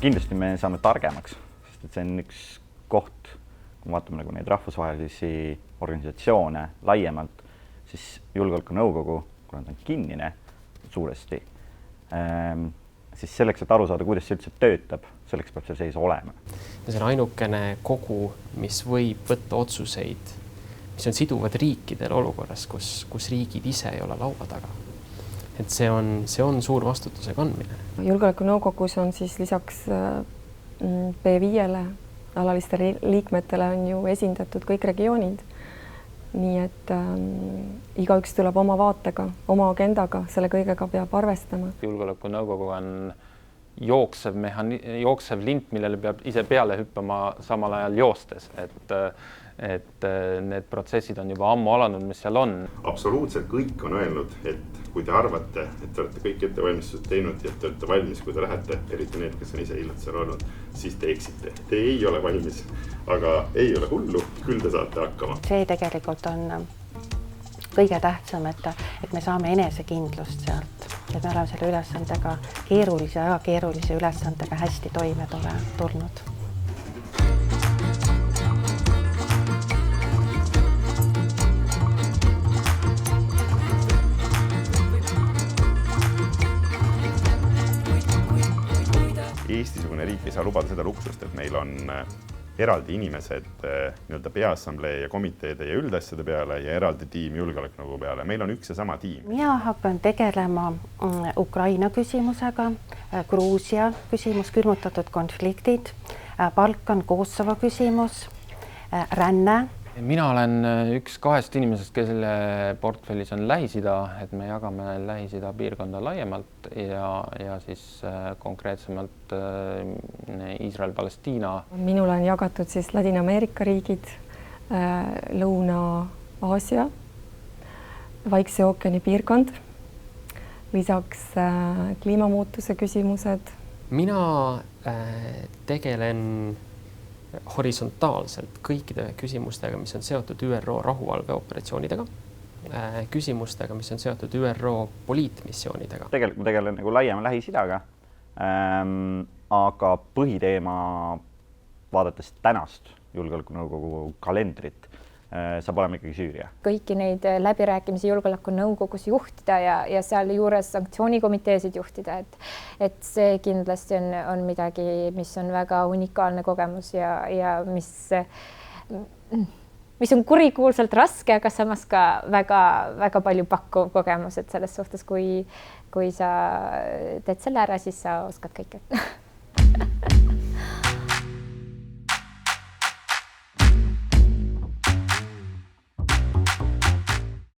kindlasti me saame targemaks, sest et see on üks koht, kui me vaatame nagu neid rahvusvahelisi organisatsioone laiemalt, siis julgeolekunõukogu, kuna ta on kinnine suuresti, siis selleks, et aru saada, kuidas see üldse töötab, selleks peab see sees olema. See on ainukene kogu, mis võib võtta otsuseid, mis on siduvad riikidel olukorras, kus riigid ise ei ole laua taga. Et see on suur vastutuse kandmine. Julgeolekunõukogus on siis lisaks P5-le, alalistele liikmetele on ju esindatud kõik regioonid. Nii et igaüks tuleb oma vaatega, oma agendaga, selle kõigega peab arvestama. Julgeolekunõukogu on jooksev lint, millele peab ise peale hüppama samal ajal joostes, et need protsessid on juba ammu alanud, mis seal on. Absoluutselt kõik on öelnud, et kui te arvate, et te olete kõik ettevalmistused teinud ja te olete valmis, kui te lähete, eriti need, kes on ise hiljuti seal olnud, siis te eksite. Te ei ole valmis, aga ei ole hullu, küll te saate hakkama. See tegelikult on kõige tähtsam, et me saame enesekindlust sealt, et me oleme selle ülesandega keerulise ülesandega hästi toime tulnud. Eesti-sugune riik ei saa lubada seda luksust, et meil on eraldi inimesed peaassamblee ja komiteede ja üldasjade peale ja eraldi tiim julgeolekunõukogu peale. Meil on üks ja sama tiim. Mina hakkan tegelema Ukraina küsimusega, Gruusia küsimus, külmutatud konfliktid, Balkan, Kosovo küsimus, ränne. Mina olen üks kahest inimesest, kelle portfellis on Lähis-Ida, et me jagame Lähis-Ida piirkonda laiemalt ja siis konkreetsemalt Iisrael-Palestiina. Minul on jagatud siis Ladina-Ameerika riigid, Lõuna-Aasia, Vaikse ookeani piirkond, lisaks kliimamuutuse küsimused. Mina tegelen horisontaalselt kõikide küsimustega, mis on seotud ÜRO rahuvalveoperatsioonidega, küsimustega, mis on seotud ÜRO poliitmissioonidega. Tegelikult ma tegelen nagu laiema Lähis-Idaga, aga põhiteema vaadates tänast julgeolekunõukogu kalendrit saab olema ikkagi Süüria. Kõiki neid läbirääkimisi julgeolekunõukogus juhtida ja seal juures sanktsioonikomiteesid juhtida, et see kindlasti on midagi, mis on väga unikaalne kogemus ja mis on kurikuulsalt raske, aga samas ka väga palju pakkuv kogemus, et selles suhtes, kui sa teed selle ära, siis sa oskad kõike.